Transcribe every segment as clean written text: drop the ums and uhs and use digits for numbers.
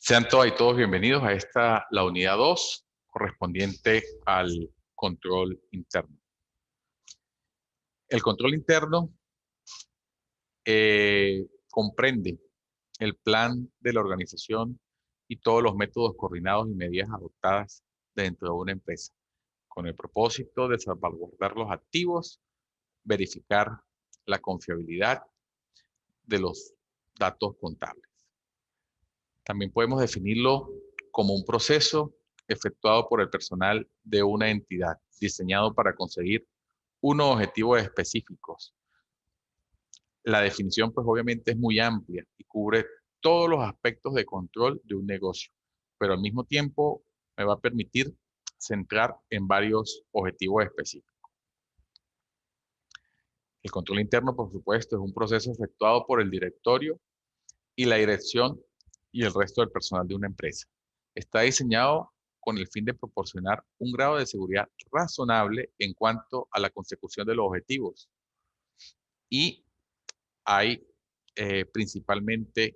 Sean todas y todos bienvenidos a la unidad 2, correspondiente al control interno. El control interno comprende el plan de la organización y todos los métodos coordinados y medidas adoptadas dentro de una empresa, con el propósito de salvaguardar los activos, verificar la confiabilidad de los datos contables. También podemos definirlo como un proceso efectuado por el personal de una entidad, diseñado para conseguir unos objetivos específicos. La definición, pues obviamente es muy amplia y cubre todos los aspectos de control de un negocio, pero al mismo tiempo me va a permitir centrar en varios objetivos específicos. El control interno, por supuesto, es un proceso efectuado por el directorio y la dirección y el resto del personal de una empresa. Está diseñado con el fin de proporcionar un grado de seguridad razonable en cuanto a la consecución de los objetivos. Y hay principalmente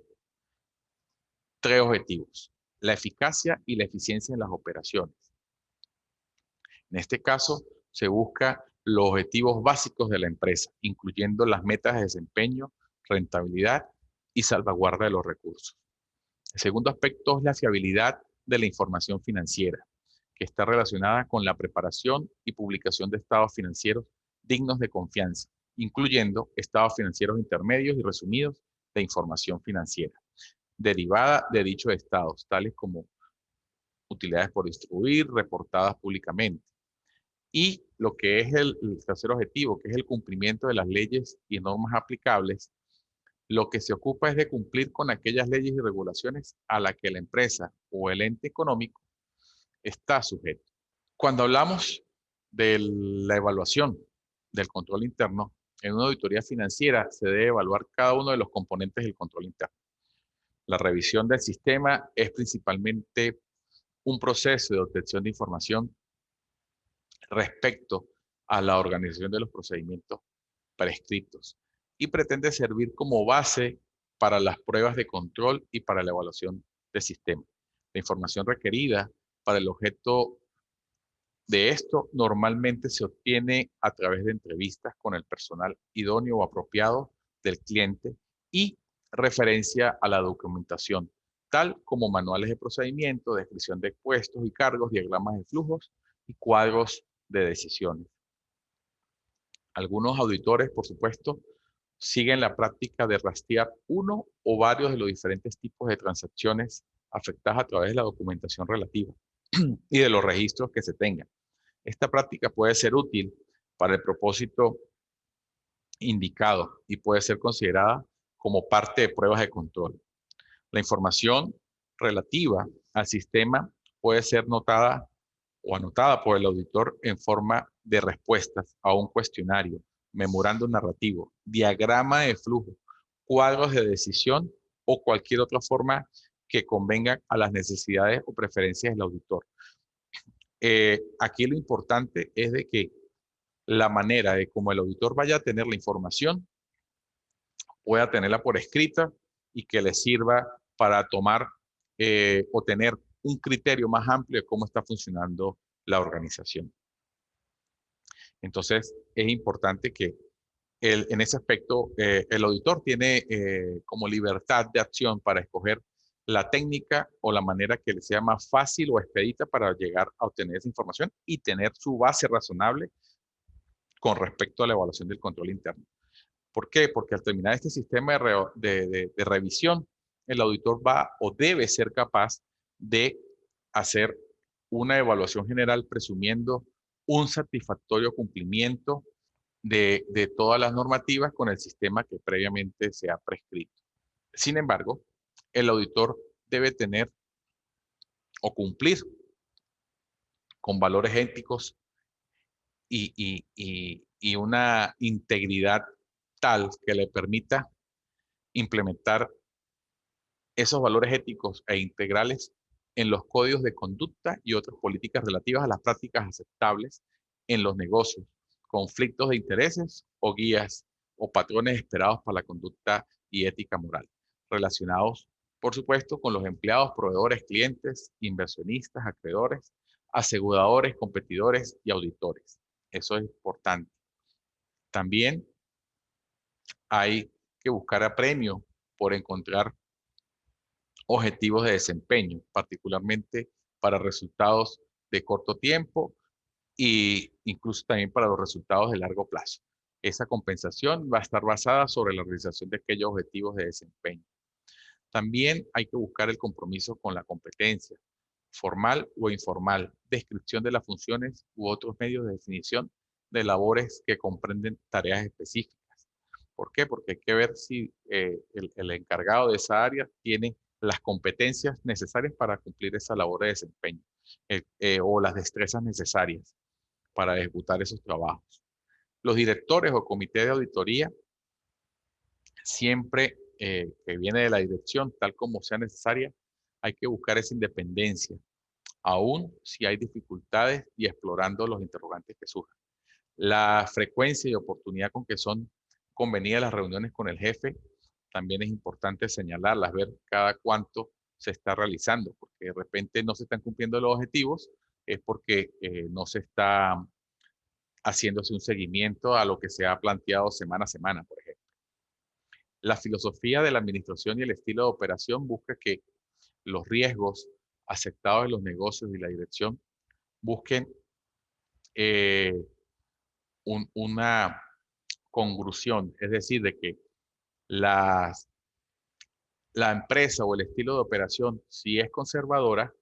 tres objetivos: la eficacia y la eficiencia en las operaciones. En este caso, se busca los objetivos básicos de la empresa, incluyendo las metas de desempeño, rentabilidad y salvaguarda de los recursos. El segundo aspecto es la fiabilidad de la información financiera, que está relacionada con la preparación y publicación de estados financieros dignos de confianza, incluyendo estados financieros intermedios y resumidos de información financiera, derivada de dichos estados, tales como utilidades por distribuir, reportadas públicamente. Y lo que es el tercer objetivo, que es el cumplimiento de las leyes y normas aplicables, lo que se ocupa es de cumplir con aquellas leyes y regulaciones a las que la empresa o el ente económico está sujeto. Cuando hablamos de la evaluación del control interno, en una auditoría financiera se debe evaluar cada uno de los componentes del control interno. La revisión del sistema es principalmente un proceso de obtención de información respecto a la organización de los procedimientos prescritos y pretende servir como base para las pruebas de control y para la evaluación del sistema. La información requerida para el objeto de esto normalmente se obtiene a través de entrevistas con el personal idóneo o apropiado del cliente y referencia a la documentación, tal como manuales de procedimiento, descripción de puestos y cargos, diagramas de flujos y cuadros de decisiones. Algunos auditores, por supuesto, siguen la práctica de rastrear uno o varios de los diferentes tipos de transacciones afectadas a través de la documentación relativa y de los registros que se tengan. Esta práctica puede ser útil para el propósito indicado y puede ser considerada como parte de pruebas de control. La información relativa al sistema puede ser notada o anotada por el auditor en forma de respuestas a un cuestionario, memorando narrativo, diagrama de flujo, cuadros de decisión o cualquier otra forma que convenga a las necesidades o preferencias del auditor. Aquí lo importante es de que la manera de cómo el auditor vaya a tener la información pueda tenerla por escrita y que le sirva para tomar o tener un criterio más amplio de cómo está funcionando la organización. Entonces, es importante que en ese aspecto el auditor tiene como libertad de acción para escoger la técnica o la manera que le sea más fácil o expedita para llegar a obtener esa información y tener su base razonable con respecto a la evaluación del control interno. ¿Por qué? Porque al terminar este sistema de revisión, el auditor va o debe ser capaz de hacer una evaluación general presumiendo un satisfactorio cumplimiento de todas las normativas con el sistema que previamente se ha prescrito. Sin embargo, el auditor debe tener o cumplir con valores éticos y una integridad tal que le permita implementar esos valores éticos e integrales en los códigos de conducta y otras políticas relativas a las prácticas aceptables en los negocios, conflictos de intereses o guías o patrones esperados para la conducta y ética moral relacionados Por supuesto, con los empleados, proveedores, clientes, inversionistas, acreedores, aseguradores, competidores y auditores. Eso es importante. También hay que buscar apremio por encontrar objetivos de desempeño, particularmente para resultados de corto tiempo e incluso también para los resultados de largo plazo. Esa compensación va a estar basada sobre la realización de aquellos objetivos de desempeño. También hay que buscar el compromiso con la competencia, formal o informal, descripción de las funciones u otros medios de definición de labores que comprenden tareas específicas. ¿Por qué? Porque hay que ver si el encargado de esa área tiene las competencias necesarias para cumplir esa labor de desempeño o las destrezas necesarias para ejecutar esos trabajos. Los directores o comité de auditoría siempre que viene de la dirección, tal como sea necesaria, hay que buscar esa independencia, aún si hay dificultades y explorando los interrogantes que surjan. La frecuencia y oportunidad con que son convenidas las reuniones con el jefe también es importante señalarlas, ver cada cuánto se está realizando, porque de repente no se están cumpliendo los objetivos, es porque no se está haciéndose un seguimiento a lo que se ha planteado semana a semana, por ejemplo. La filosofía de la administración y el estilo de operación busca que los riesgos aceptados en los negocios y la dirección busquen eh, una congrución, es decir, de que las, la empresa o el estilo de operación, si es conservadora,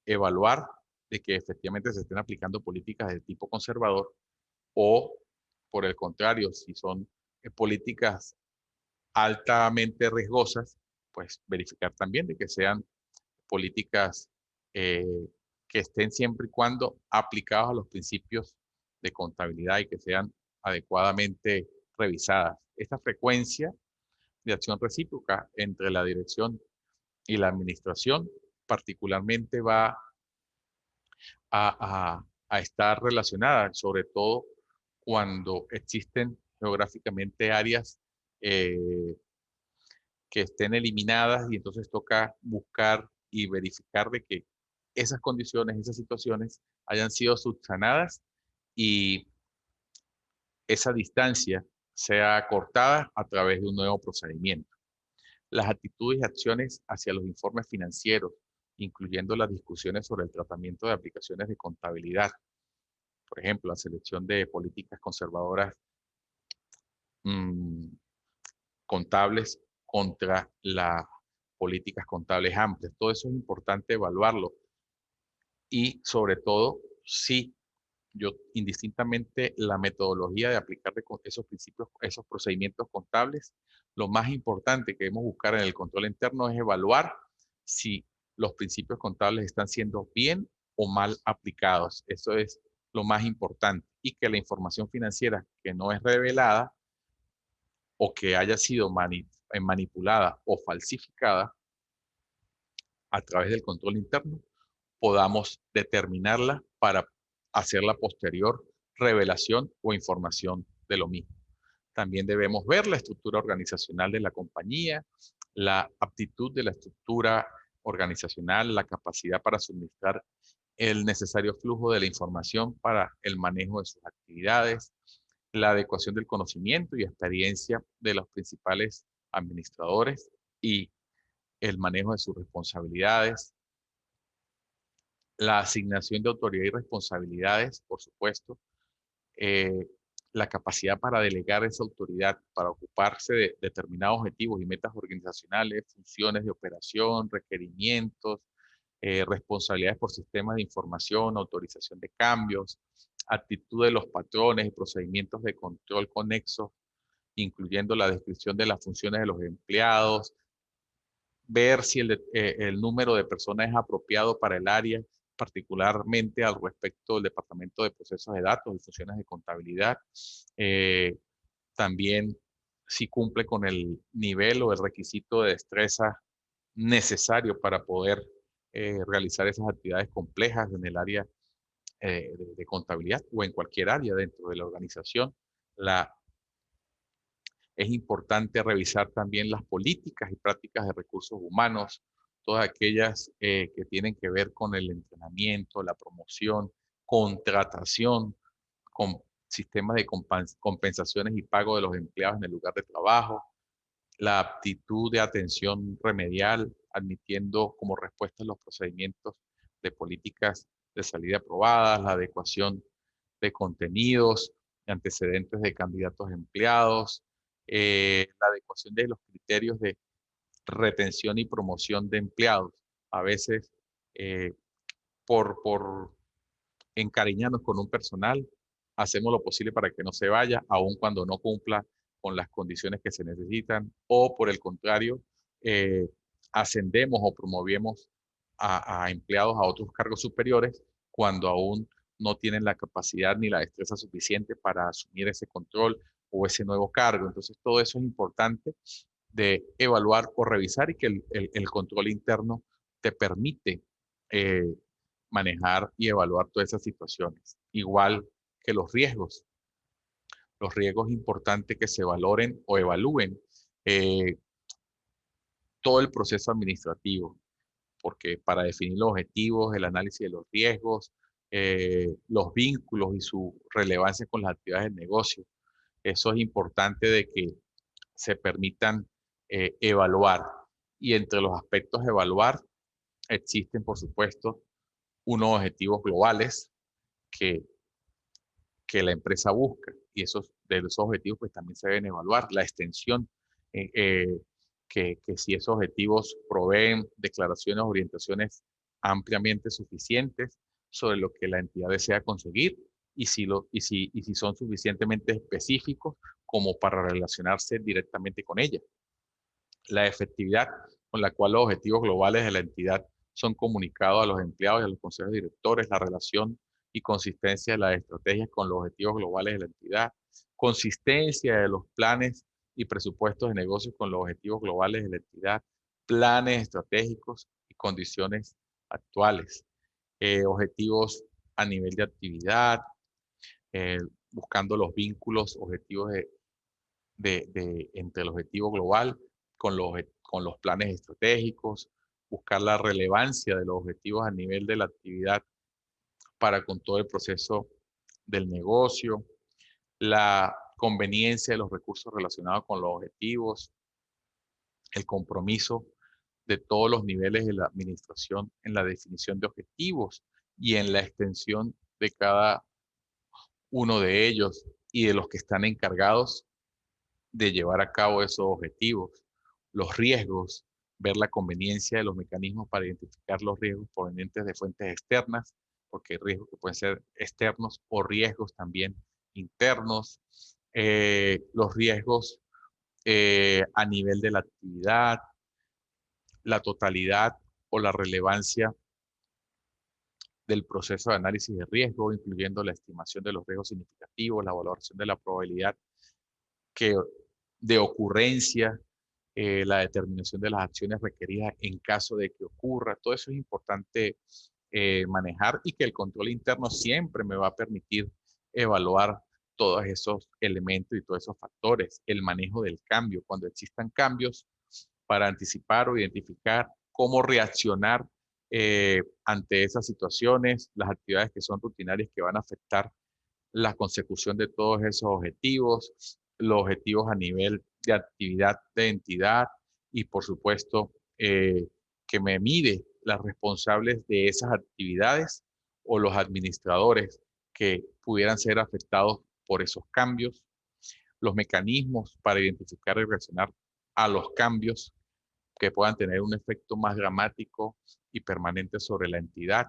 evaluar de que efectivamente se estén aplicando políticas de tipo conservador o, por el contrario, si son políticas altamente riesgosas, pues verificar también de que sean políticas eh, que estén siempre y cuando aplicadas a los principios de contabilidad y que sean adecuadamente revisadas. Esta frecuencia de acción recíproca entre la dirección y la administración particularmente va a estar relacionada, sobre todo cuando existen geográficamente áreas eh, que estén eliminadas y entonces toca buscar y verificar de que esas condiciones, esas situaciones hayan sido subsanadas y esa distancia sea acortada a través de un nuevo procedimiento. Las actitudes y acciones hacia los informes financieros, incluyendo las discusiones sobre el tratamiento de aplicaciones de contabilidad, por ejemplo, la selección de políticas conservadoras mmm, contables contra las políticas contables amplias. Todo eso es importante evaluarlo y sobre todo si yo indistintamente la metodología de aplicar esos principios, esos procedimientos contables, lo más importante que debemos buscar en el control interno es evaluar si los principios contables están siendo bien o mal aplicados. Eso es lo más importante y que la información financiera que no es revelada o que haya sido manipulada o falsificada a través del control interno, podamos determinarla para hacer la posterior revelación o información de lo mismo. También debemos ver la estructura organizacional de la compañía, la aptitud de la estructura organizacional, la capacidad para suministrar el necesario flujo de la información para el manejo de sus actividades, la adecuación del conocimiento y experiencia de los principales administradores y el manejo de sus responsabilidades, la asignación de autoridad y responsabilidades, por supuesto, eh, la capacidad para delegar esa autoridad, para ocuparse de determinados objetivos y metas organizacionales, funciones de operación, requerimientos, responsabilidades por sistemas de información, autorización de cambios, actitud de los patrones y procedimientos de control conexos, incluyendo la descripción de las funciones de los empleados, ver si el número de personas es apropiado para el área, particularmente al respecto del Departamento de Procesos de Datos y funciones de contabilidad. Eh, También si cumple con el nivel o el requisito de destreza necesario para poder realizar esas actividades complejas en el área de contabilidad o en cualquier área dentro de la organización. La Es importante revisar también las políticas y prácticas de recursos humanos, todas aquellas que tienen que ver con el entrenamiento, la promoción, contratación, con sistemas de compensaciones y pago de los empleados en el lugar de trabajo, la aptitud de atención remedial, admitiendo como respuesta los procedimientos de políticas de salida aprobadas, la adecuación de contenidos, de antecedentes de candidatos empleados, la adecuación de los criterios de retención y promoción de empleados. A veces, eh, por encariñarnos con un personal, hacemos lo posible para que no se vaya, aun cuando no cumpla con las condiciones que se necesitan, o por el contrario, eh, ascendemos o promovemos a empleados a otros cargos superiores cuando aún no tienen la capacidad ni la destreza suficiente para asumir ese control o ese nuevo cargo. Entonces, todo eso es importante de evaluar o revisar, y que el control interno te permite eh, manejar y evaluar todas esas situaciones. Igual que los riesgos. Los riesgos es importante que se valoren o evalúen eh, todo el proceso administrativo, porque para definir los objetivos, el análisis de los riesgos, los vínculos y su relevancia con las actividades del negocio, eso es importante de que se permitan evaluar. Y entre los aspectos de evaluar existen, por supuesto, unos objetivos globales que la empresa busca, y de esos objetivos pues también se deben evaluar la extensión, eh, eh, que si esos objetivos proveen declaraciones o orientaciones ampliamente suficientes sobre lo que la entidad desea conseguir, y si son suficientemente específicos como para relacionarse directamente con ella. La efectividad con la cual los objetivos globales de la entidad son comunicados a los empleados y a los consejos directores, la relación y consistencia de las estrategias con los objetivos globales de la entidad, consistencia de los planes y presupuestos de negocios con los objetivos globales de la entidad, planes estratégicos y condiciones actuales, objetivos a nivel de actividad, eh, buscando los vínculos, objetivos entre el objetivo global con los planes estratégicos, buscar la relevancia de los objetivos a nivel de la actividad para con todo el proceso del negocio, la conveniencia de los recursos relacionados con los objetivos, el compromiso de todos los niveles de la administración en la definición de objetivos y en la extensión de cada uno de ellos y de los que están encargados de llevar a cabo esos objetivos, los riesgos, ver la conveniencia de los mecanismos para identificar los riesgos provenientes de fuentes externas, porque hay riesgos que pueden ser externos o riesgos también internos, los riesgos a nivel de la actividad, la totalidad o la relevancia del proceso de análisis de riesgo, incluyendo la estimación de los riesgos significativos, la valoración de la probabilidad que, de ocurrencia, la determinación de las acciones requeridas en caso de que ocurra. Todo eso es importante manejar, y que el control interno siempre me va a permitir evaluar todos esos elementos y todos esos factores. El manejo del cambio, cuando existan cambios, para anticipar o identificar cómo reaccionar ante esas situaciones, las actividades que son rutinarias que van a afectar la consecución de todos esos objetivos, los objetivos a nivel de actividad de entidad, y por supuesto que me mide las responsables de esas actividades o los administradores que pudieran ser afectados por esos cambios, los mecanismos para identificar y reaccionar a los cambios que puedan tener un efecto más dramático y permanente sobre la entidad,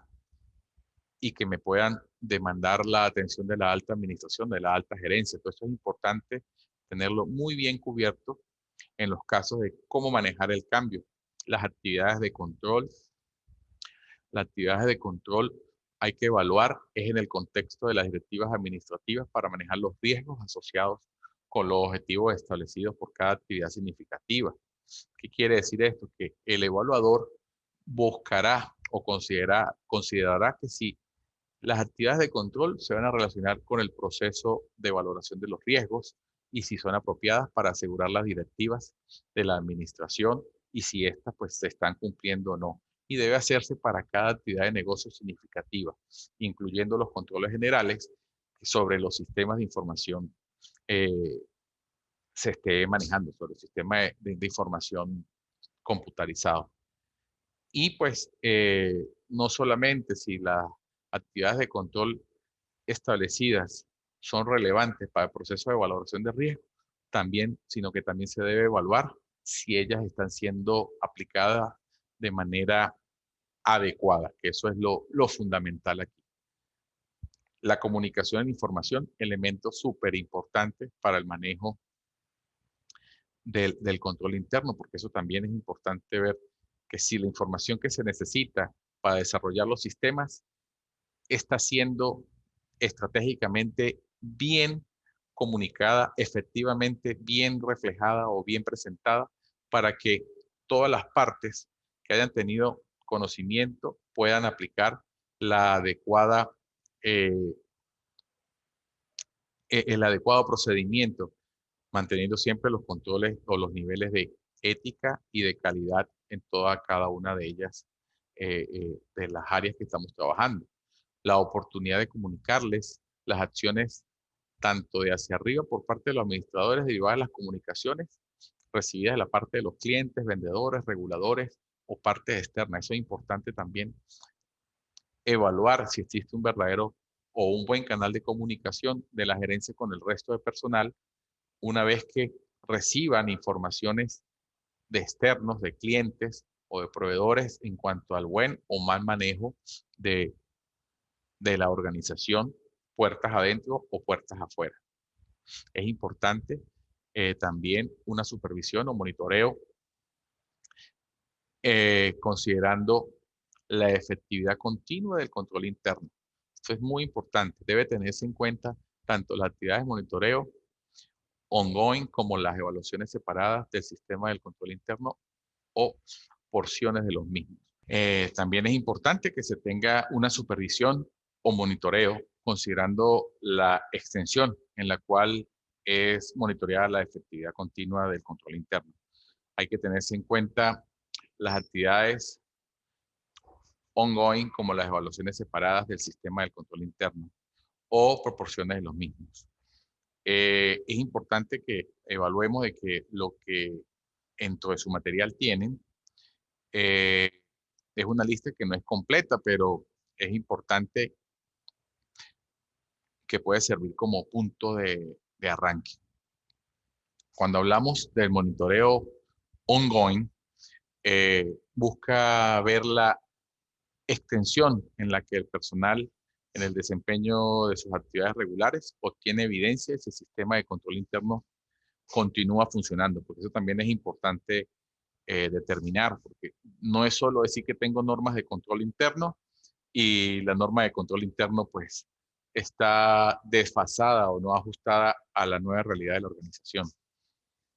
y que me puedan demandar la atención de la alta administración, de la alta gerencia. Entonces es importante tenerlo muy bien cubierto en los casos de cómo manejar el cambio. Las actividades de control, las actividades de control hay que evaluar es en el contexto de las directivas administrativas para manejar los riesgos asociados con los objetivos establecidos por cada actividad significativa. ¿Qué quiere decir esto? Que el evaluador buscará o considerará que si las actividades de control se van a relacionar con el proceso de valoración de los riesgos, y si son apropiadas para asegurar las directivas de la administración y si éstas pues se están cumpliendo o no. Y debe hacerse para cada actividad de negocio significativa, incluyendo los controles generales sobre los sistemas de información eh, se esté manejando, sobre el sistema de información computarizado. Y pues no solamente si las actividades de control establecidas son relevantes para el proceso de valoración de riesgo, también, sino que también se debe evaluar si ellas están siendo aplicadas de manera adecuada, que eso es lo fundamental aquí. La comunicación en información, elemento súper importante para el manejo del control interno, porque eso también es importante ver que si la información que se necesita para desarrollar los sistemas está siendo estratégicamente bien comunicada, efectivamente bien reflejada o bien presentada para que todas las partes que hayan tenido conocimiento puedan aplicar la adecuada, eh, el adecuado procedimiento, manteniendo siempre los controles o los niveles de ética y de calidad en toda cada una de ellas, de las áreas que estamos trabajando. La oportunidad de comunicarles las acciones tanto de hacia arriba por parte de los administradores derivadas de las comunicaciones recibidas de la parte de los clientes, vendedores, reguladores o partes externas. Eso es importante también, evaluar si existe un verdadero o un buen canal de comunicación de la gerencia con el resto de personal una vez que reciban informaciones de externos, de clientes o de proveedores en cuanto al buen o mal manejo de, de la organización, puertas adentro o puertas afuera. Es importante también una supervisión o monitoreo considerando la efectividad continua del control interno. Esto es muy importante. Debe tenerse en cuenta tanto las actividades de monitoreo ongoing como las evaluaciones separadas del sistema del control interno o porciones de los mismos. También es importante que se tenga una supervisión o monitoreo considerando la extensión en la cual es monitoreada la efectividad continua del control interno. Hay que tenerse en cuenta las actividades ongoing como las evaluaciones separadas del sistema del control interno o proporciones de los mismos. Es importante que evaluemos de que lo que dentro de su material tienen eh, es una lista que no es completa, pero es importante que puede servir como punto de arranque. Cuando hablamos del monitoreo ongoing, busca ver la extensión en la que el personal en el desempeño de sus actividades regulares obtiene evidencia de si el sistema de control interno continúa funcionando, porque eso también es importante determinar, porque no es solo decir que tengo normas de control interno y la norma de control interno pues está desfasada o no ajustada a la nueva realidad de la organización.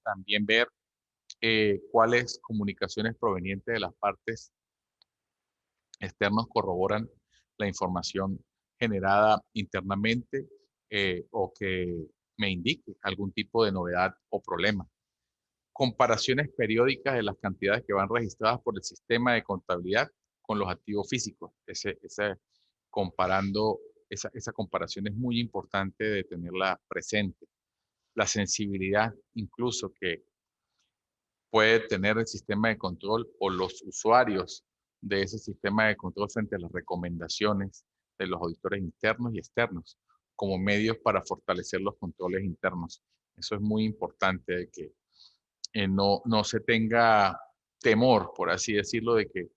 También ver cuáles comunicaciones provenientes de las partes externas corroboran la información generada internamente o que me indique algún tipo de novedad o problema. Comparaciones periódicas de las cantidades que van registradas por el sistema de contabilidad con los activos físicos. Comparando, esa comparación es muy importante de tenerla presente. La sensibilidad incluso que puede tener el sistema de control o los usuarios de ese sistema de control frente a las recomendaciones de los auditores internos y externos como medios para fortalecer los controles internos. Eso es muy importante de que no se tenga temor, por así decirlo, de que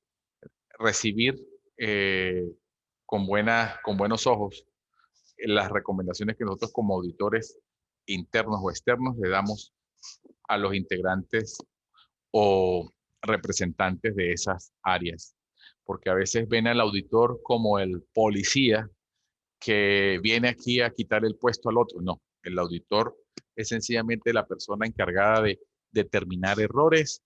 recibir eh, con buenos ojos las recomendaciones que nosotros como auditores internos o externos le damos a los integrantes o representantes de esas áreas. Porque a veces ven al auditor como el policía que viene aquí a quitar el puesto al otro. No, el auditor es sencillamente la persona encargada de determinar errores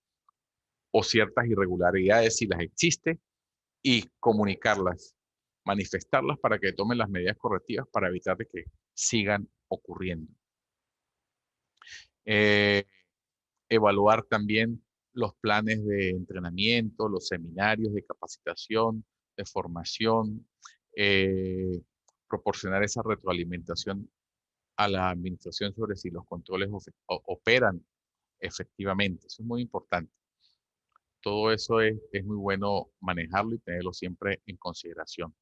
o ciertas irregularidades si las existe y comunicarlas, manifestarlas para que tomen las medidas correctivas para evitar de que sigan ocurriendo. Eh, Evaluar también los planes de entrenamiento, los seminarios de capacitación, de formación, eh, proporcionar esa retroalimentación a la administración sobre si los controles operan efectivamente. Eso es muy importante. Todo eso es muy bueno manejarlo y tenerlo siempre en consideración.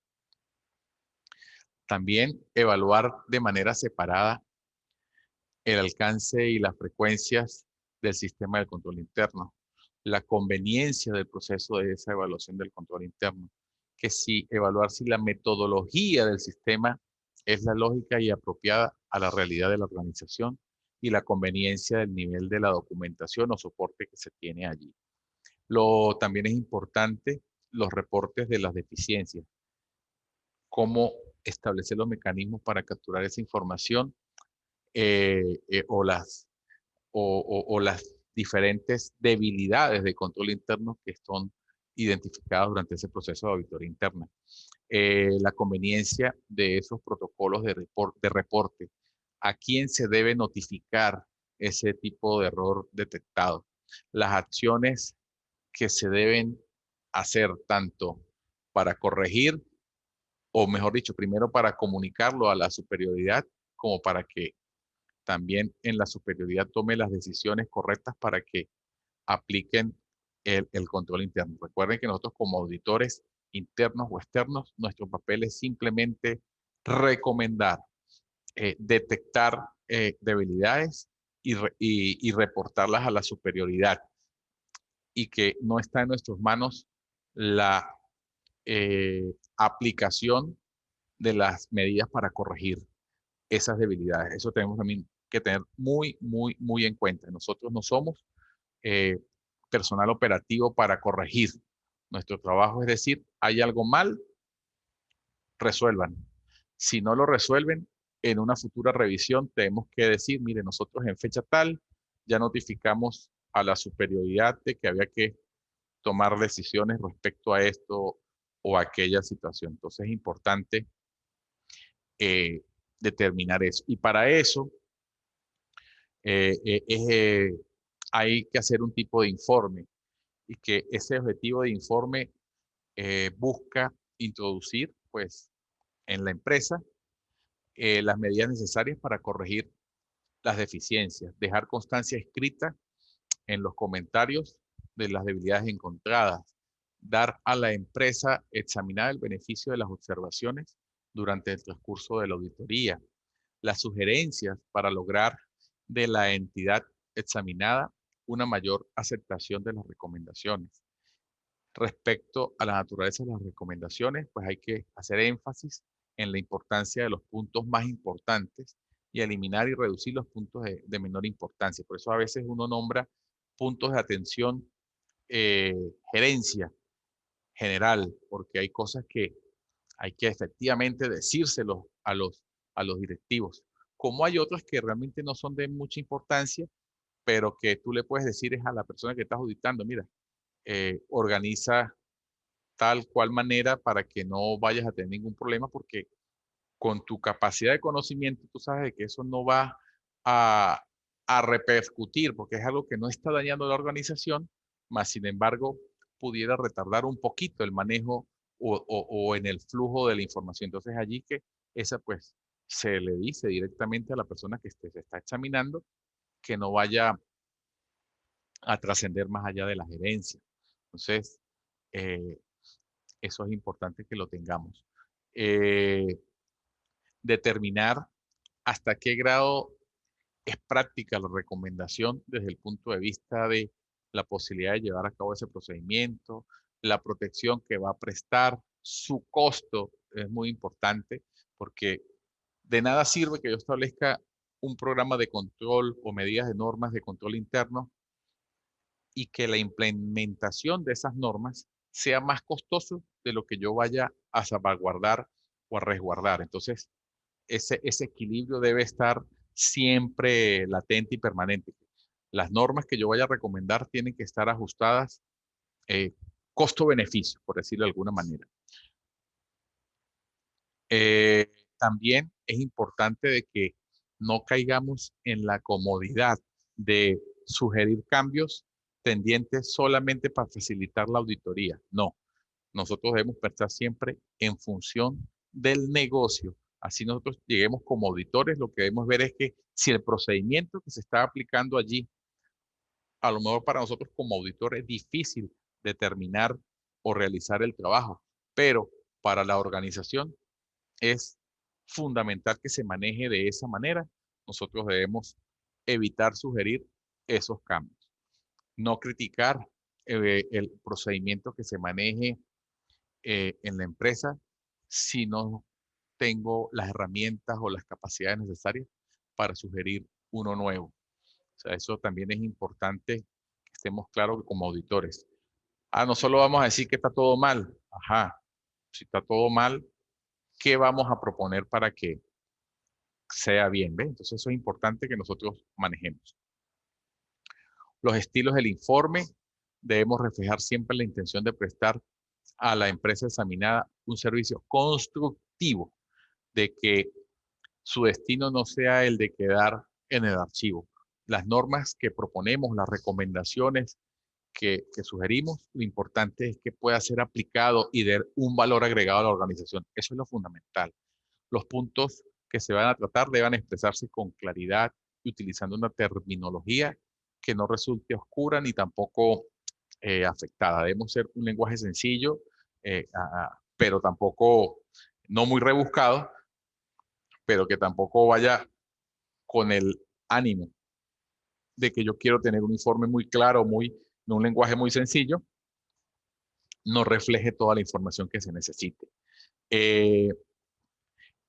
También evaluar de manera separada el alcance y las frecuencias del sistema de control interno, la conveniencia del proceso de esa evaluación del control interno, que si evaluar si la metodología del sistema es la lógica y apropiada a la realidad de la organización y la conveniencia del nivel de la documentación o soporte que se tiene allí. También es importante los reportes de las deficiencias, cómo establecer los mecanismos para capturar esa información o o las diferentes debilidades de control interno que son identificadas durante ese proceso de auditoría interna. La conveniencia de esos protocolos de reporte, a quién se debe notificar ese tipo de error detectado, las acciones que se deben hacer tanto para corregir, o mejor dicho, primero para comunicarlo a la superioridad, como para que también en la superioridad tome las decisiones correctas para que apliquen el control interno. Recuerden que nosotros como auditores internos o externos, nuestro papel es simplemente recomendar, detectar debilidades y reportarlas a la superioridad, y que no está en nuestras manos la aplicación de las medidas para corregir esas debilidades. Eso tenemos también que tener muy en cuenta. Nosotros no somos eh, personal operativo para corregir. Nuestro trabajo es decir, hay algo mal, resuelvan. Si no lo resuelven, en una futura revisión tenemos que decir, mire, nosotros en fecha tal ya notificamos a la superioridad de que había que tomar decisiones respecto a esto o aquella situación. Entonces es importante eh, determinar eso. Y para eso eh, eh, eh, hay que hacer un tipo de informe, y que ese objetivo de informe busca introducir pues en la empresa las medidas necesarias para corregir las deficiencias, dejar constancia escrita en los comentarios de las debilidades encontradas, dar a la empresa examinar el beneficio de las observaciones durante el transcurso de la auditoría, las sugerencias para lograr de la entidad examinada una mayor aceptación de las recomendaciones. Respecto a la naturaleza de las recomendaciones, pues hay que hacer énfasis en la importancia de los puntos más importantes y eliminar y reducir los puntos de menor importancia. Por eso a veces uno nombra puntos de atención, eh, gerencia general, porque hay cosas que hay que efectivamente decírselos a los directivos. Como hay otras que realmente no son de mucha importancia, pero que tú le puedes decir es a la persona que estás auditando, mira, organiza tal cual manera para que no vayas a tener ningún problema, porque con tu capacidad de conocimiento tú sabes de que eso no va a, a repercutir, porque es algo que no está dañando la organización, más sin embargo pudiera retardar un poquito el manejo o en el flujo de la información. Entonces allí que esa pues se le dice directamente a la persona que se está examinando que no vaya a trascender más allá de la gerencia. Entonces, eh, eso es importante que lo tengamos. Eh, Determinar hasta qué grado es práctica la recomendación desde el punto de vista de la posibilidad de llevar a cabo ese procedimiento, la protección que va a prestar, su costo es muy importante, porque de nada sirve que yo establezca un programa de control o medidas de normas de control interno y que la implementación de esas normas sea más costoso de lo que yo vaya a salvaguardar o a resguardar. Entonces, ese equilibrio debe estar siempre latente y permanente. Las normas que yo vaya a recomendar tienen que estar ajustadas eh, costo-beneficio, por decirlo de alguna manera. Eh, También es importante de que no caigamos en la comodidad de sugerir cambios tendientes solamente para facilitar la auditoría. No, nosotros debemos pensar siempre en función del negocio. Así nosotros lleguemos como auditores, lo que debemos ver es que si el procedimiento que se está aplicando allí, a lo mejor para nosotros como auditores es difícil determinar o realizar el trabajo, pero para la organización es fundamental que se maneje de esa manera. Nosotros debemos evitar sugerir esos cambios. No criticar el procedimiento que se maneje en la empresa si no tengo las herramientas o las capacidades necesarias para sugerir uno nuevo. O sea, eso también es importante que estemos claros como auditores. No solo vamos a decir que está todo mal. Ajá, si está todo mal, ¿qué vamos a proponer para que sea bien? ¿Ve? Entonces eso es importante que nosotros manejemos. Los estilos del informe debemos reflejar siempre la intención de prestar a la empresa examinada un servicio constructivo, de que su destino no sea el de quedar en el archivo. Las normas que proponemos, las recomendaciones que sugerimos, lo importante es que pueda ser aplicado y dar un valor agregado a la organización. Eso es lo fundamental. Los puntos que se van a tratar deben expresarse con claridad y utilizando una terminología que no resulte oscura ni tampoco afectada. Debemos ser un lenguaje sencillo, pero tampoco no muy rebuscado, pero que tampoco vaya con el ánimo de que yo quiero tener un informe muy claro, un lenguaje muy sencillo, no refleje toda la información que se necesite. Eh,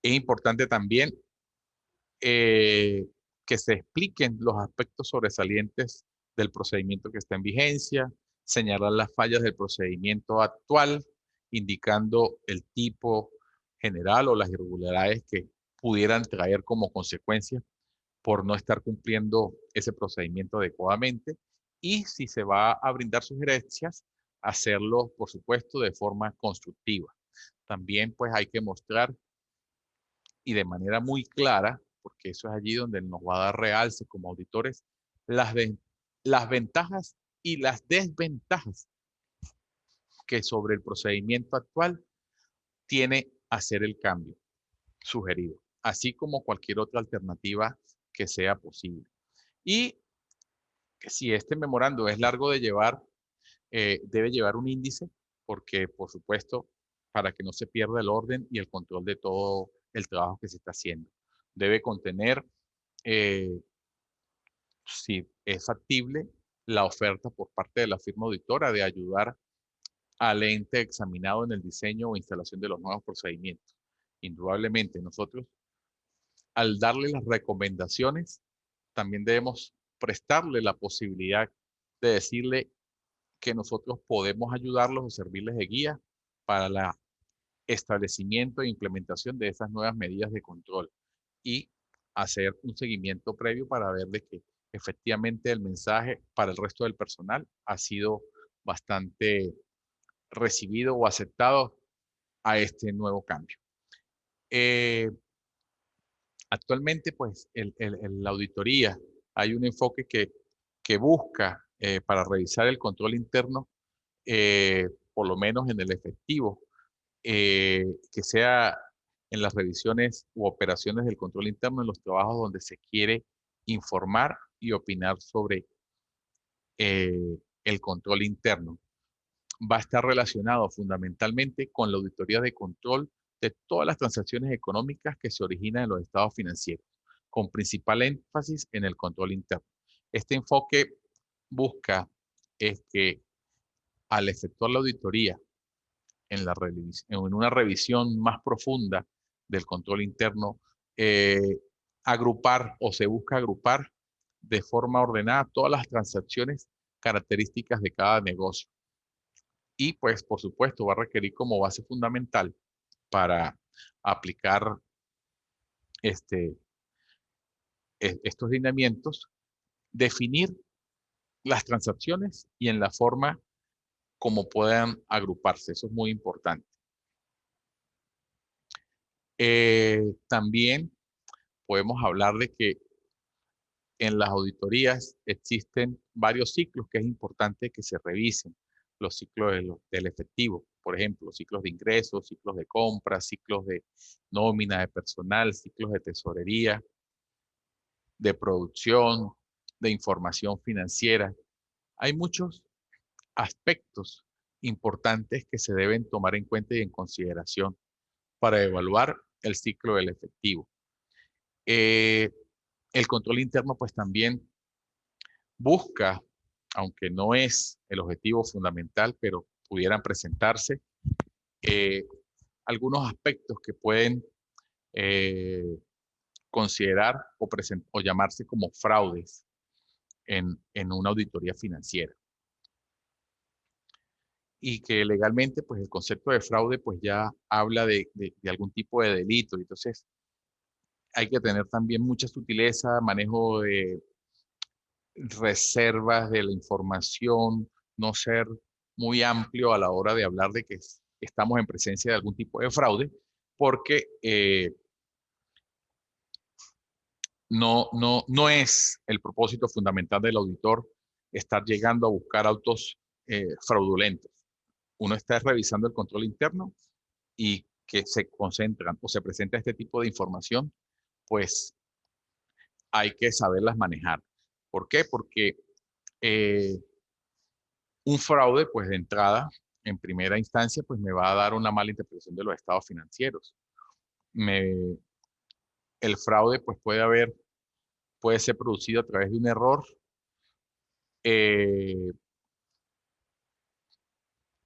es importante también eh, que se expliquen los aspectos sobresalientes del procedimiento que está en vigencia, señalar las fallas del procedimiento actual, indicando el tipo general o las irregularidades que pudieran traer como consecuencia por no estar cumpliendo ese procedimiento adecuadamente. Y si se va a brindar sugerencias, hacerlo, por supuesto, de forma constructiva. También pues hay que mostrar y de manera muy clara, porque eso es allí donde nos va a dar realce como auditores, las, las ventajas y las desventajas que sobre el procedimiento actual tiene hacer el cambio sugerido, así como cualquier otra alternativa que sea posible. Y que si este memorando es largo de llevar, debe llevar un índice, porque por supuesto, para que no se pierda el orden y el control de todo el trabajo que se está haciendo. Debe contener, eh, si es factible, la oferta por parte de la firma auditora de ayudar al ente examinado en el diseño o instalación de los nuevos procedimientos. Indudablemente, nosotros, al darle las recomendaciones, también debemos prestarle la posibilidad de decirle que nosotros podemos ayudarlos o servirles de guía para el establecimiento e implementación de esas nuevas medidas de control y hacer un seguimiento previo para ver de que efectivamente el mensaje para el resto del personal ha sido bastante recibido o aceptado a este nuevo cambio. Eh, Actualmente, pues, la auditoría, hay un enfoque que busca para revisar el control interno, por lo menos en el efectivo, que sea en las revisiones u operaciones del control interno, en los trabajos donde se quiere informar y opinar sobre el control interno. Va a estar relacionado fundamentalmente con la auditoría de control de todas las transacciones económicas que se originan en los estados financieros, con principal énfasis en el control interno. Este enfoque busca es que al efectuar la auditoría en una revisión más profunda del control interno, agrupar o se busca agrupar de forma ordenada todas las transacciones características de cada negocio. Y pues, por supuesto, va a requerir como base fundamental para aplicar este, estos lineamientos, definir las transacciones y en la forma como puedan agruparse. Eso es muy importante. También podemos hablar de que en las auditorías existen varios ciclos que es importante que se revisen. Los ciclos del efectivo, por ejemplo, ciclos de ingresos, ciclos de compras, ciclos de nómina de personal, ciclos de tesorería, de producción, de información financiera. Hay muchos aspectos importantes que se deben tomar en cuenta y en consideración para evaluar el ciclo del efectivo. Eh, el control interno pues también busca, aunque no es el objetivo fundamental, pero pudieran presentarse eh, algunos aspectos que pueden eh, considerar o llamarse como fraudes en una auditoría financiera. Y que legalmente, pues el concepto de fraude, pues ya habla de algún tipo de delito. Entonces, hay que tener también mucha sutileza, manejo de reservas de la información, no ser muy amplio a la hora de hablar de que estamos en presencia de algún tipo de fraude, porque no es el propósito fundamental del auditor estar llegando a buscar autos fraudulentos. Uno está revisando el control interno y que se concentran o se presenta este tipo de información, pues hay que saberlas manejar. ¿Por qué? Porque eh, un fraude, pues de entrada, en primera instancia, pues me va a dar una mala interpretación de los estados financieros. Me, el fraude, pues puede ser producido a través de un error eh,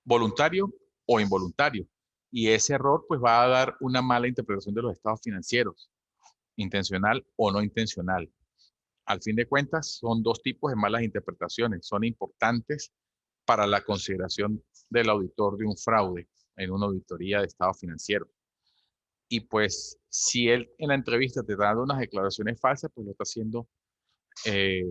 voluntario o involuntario. Y ese error, pues va a dar una mala interpretación de los estados financieros, intencional o no intencional. Al fin de cuentas, son dos tipos de malas interpretaciones. Son importantes para la consideración del auditor de un fraude en una auditoría de estado financiero. Y pues si él en la entrevista te está dando unas declaraciones falsas, pues lo está haciendo. eh,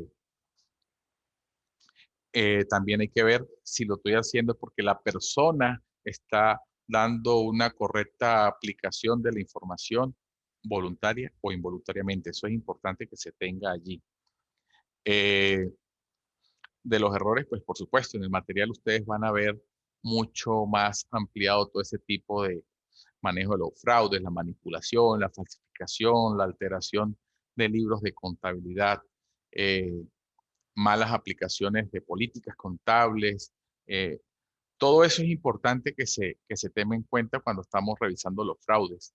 También hay que ver si lo estoy haciendo porque la persona está dando una correcta aplicación de la información voluntaria o involuntariamente. Eso es importante que se tenga allí. Eh, de los errores, pues por supuesto, en el material ustedes van a ver mucho más ampliado todo ese tipo de manejo de los fraudes, la manipulación, la falsificación, la alteración de libros de contabilidad, eh, malas aplicaciones de políticas contables. Todo eso es importante que se tome en cuenta cuando estamos revisando los fraudes.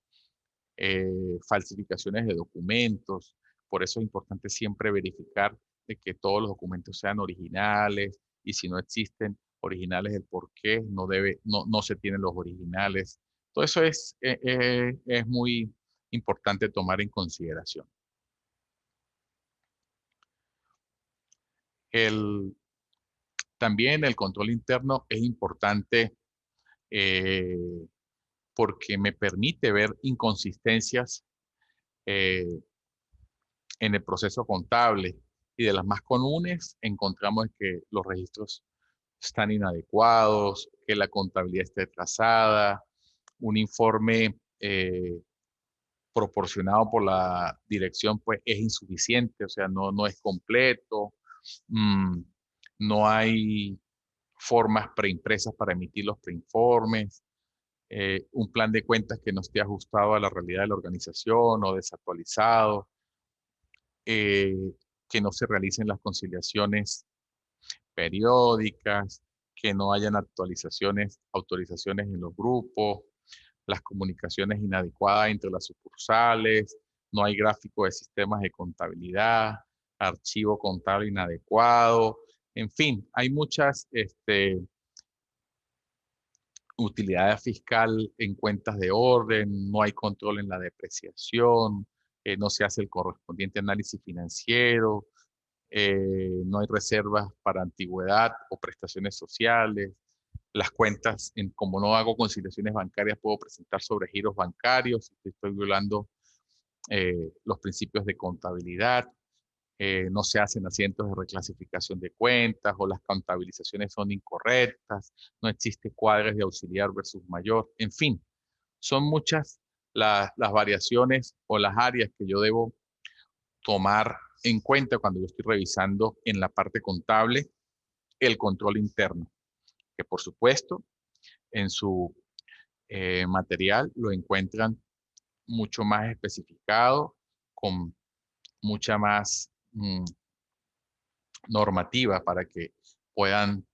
Falsificaciones de documentos. Por eso es importante siempre verificar de que todos los documentos sean originales y si no existen originales, el por qué no se tienen los originales. Todo eso es muy importante tomar en consideración. El, También el control interno es importante eh, porque me permite ver inconsistencias eh, en el proceso contable y de las más comunes encontramos que los registros están inadecuados, que la contabilidad está atrasada, un informe proporcionado por la dirección pues es insuficiente, o sea, no es completo, mm, no hay formas preimpresas para emitir los preinformes, un plan de cuentas que no esté ajustado a la realidad de la organización o desactualizado, eh, que no se realicen las conciliaciones periódicas, que no hayan autorizaciones en los grupos, las comunicaciones inadecuadas entre las sucursales, no hay gráfico de sistemas de contabilidad, archivo contable inadecuado, en fin, hay muchas utilidad fiscal en cuentas de orden, no hay control en la depreciación, no se hace el correspondiente análisis financiero, no hay reservas para antigüedad o prestaciones sociales. Las cuentas, como no hago conciliaciones bancarias, puedo presentar sobregiros bancarios, estoy violando los principios de contabilidad. No se hacen asientos de reclasificación de cuentas o las contabilizaciones son incorrectas, no existe cuadres de auxiliar versus mayor, en fin, son muchas las variaciones o las áreas que yo debo tomar en cuenta cuando yo estoy revisando en la parte contable el control interno, que por supuesto en su material lo encuentran mucho más especificado, con mucha más normativa para que puedan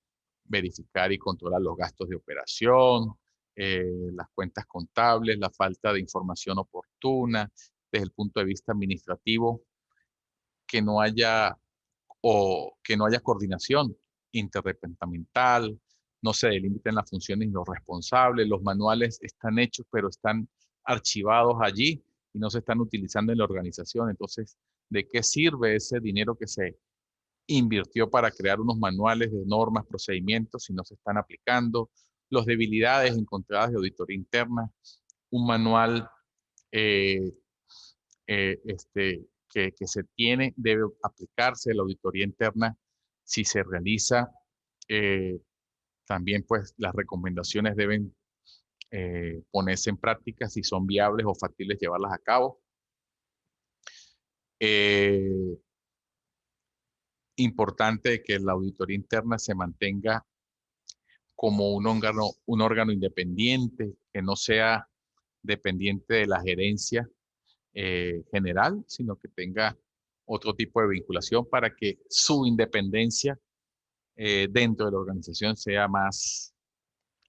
verificar y controlar los gastos de operación, las cuentas contables, la falta de información oportuna, desde el punto de vista administrativo, que no haya que no haya coordinación interdepartamental, no se delimiten las funciones y los responsables, los manuales están hechos, pero están archivados allí y no se están utilizando en la organización. Entonces, ¿de qué sirve ese dinero que se invirtió para crear unos manuales de normas, procedimientos si no se están aplicando? Las debilidades encontradas de auditoría interna, un manual eh, que se tiene, debe aplicarse la auditoría interna si se realiza. eh, También pues las recomendaciones deben ponerse en práctica si son viables o factibles llevarlas a cabo. Eh, Importante que la auditoría interna se mantenga como un órgano independiente, que no sea dependiente de la gerencia general, sino que tenga otro tipo de vinculación para que su independencia dentro de la organización sea más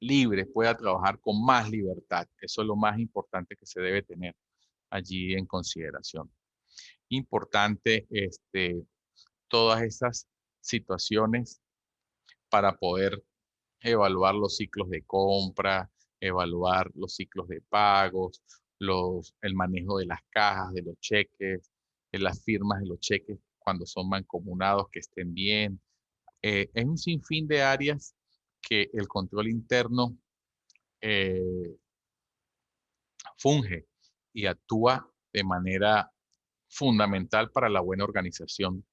libre, pueda trabajar con más libertad. Eso es lo más importante que se debe tener allí en consideración. Importante todas estas situaciones para poder evaluar los ciclos de compra, evaluar los ciclos de pagos, el manejo de las cajas, de los cheques, de las firmas de los cheques cuando son mancomunados, que estén bien. Es un sinfín de áreas que el control interno eh, funge y actúa de manera fundamental para la buena organización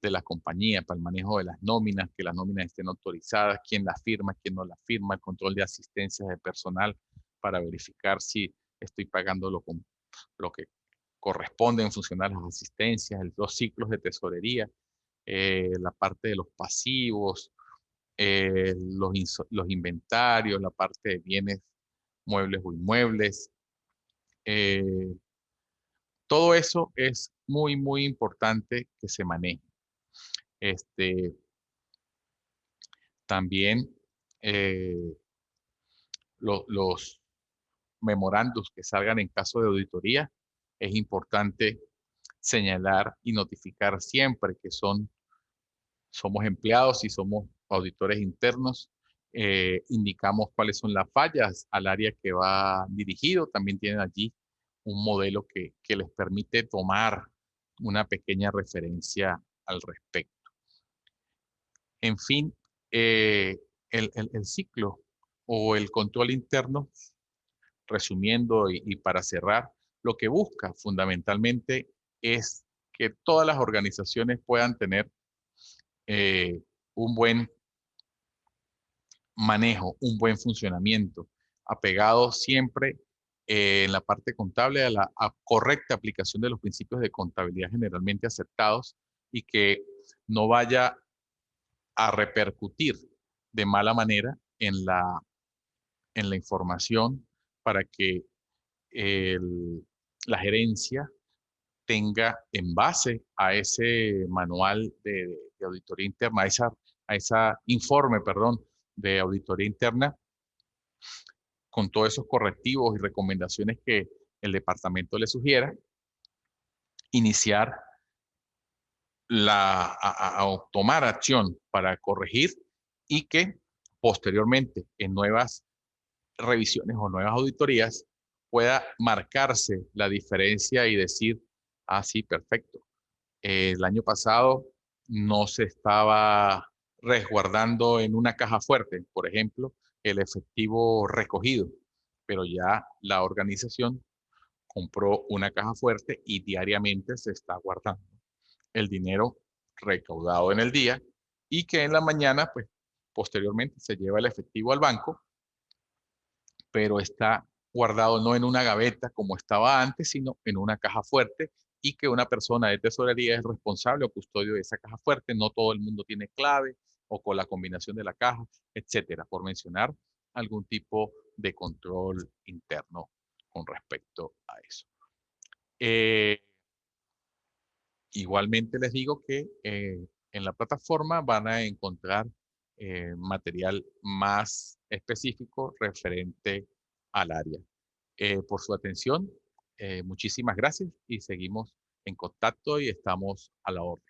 de la compañía, para el manejo de las nóminas, que las nóminas estén autorizadas, quién las firma, quién no las firma, el control de asistencia de personal para verificar si estoy pagando lo que corresponde en funcionar las asistencias, los ciclos de tesorería, la parte de los pasivos, los inventarios, la parte de bienes muebles o inmuebles. eh, Todo eso es muy, muy importante que se maneje. Este, También eh, los memorandos que salgan en caso de auditoría, es importante señalar y notificar siempre que somos empleados y somos auditores internos. Indicamos cuáles son las fallas al área que va dirigido. También tienen allí un modelo que les permite tomar una pequeña referencia al respecto. En fin, el ciclo o el control interno, resumiendo y para cerrar, lo que busca fundamentalmente es que todas las organizaciones puedan tener un buen manejo, un buen funcionamiento, apegado siempre en la parte contable a la correcta aplicación de los principios de contabilidad generalmente aceptados y que no vaya a repercutir de mala manera en la información para que el- la gerencia tenga en base a ese manual de auditoría interna, a esa informe, perdón, de auditoría interna, con todos esos correctivos y recomendaciones que el departamento le sugiera, iniciar a tomar acción para corregir y que posteriormente en nuevas revisiones o nuevas auditorías pueda marcarse la diferencia y decir, ah, sí, perfecto. El año pasado no se estaba resguardando en una caja fuerte, por ejemplo, el efectivo recogido, pero ya la organización compró una caja fuerte y diariamente se está guardando el dinero recaudado en el día y que en la mañana, pues, posteriormente se lleva el efectivo al banco, pero está guardado no en una gaveta como estaba antes, sino en una caja fuerte y que una persona de tesorería es responsable o custodio de esa caja fuerte. No todo el mundo tiene clave o con la combinación de la caja, etcétera, por mencionar algún tipo de control interno con respecto a eso. Eh, Igualmente les digo que en la plataforma van a encontrar material más específico referente al área. Por su atención, muchísimas gracias y seguimos en contacto y estamos a la orden.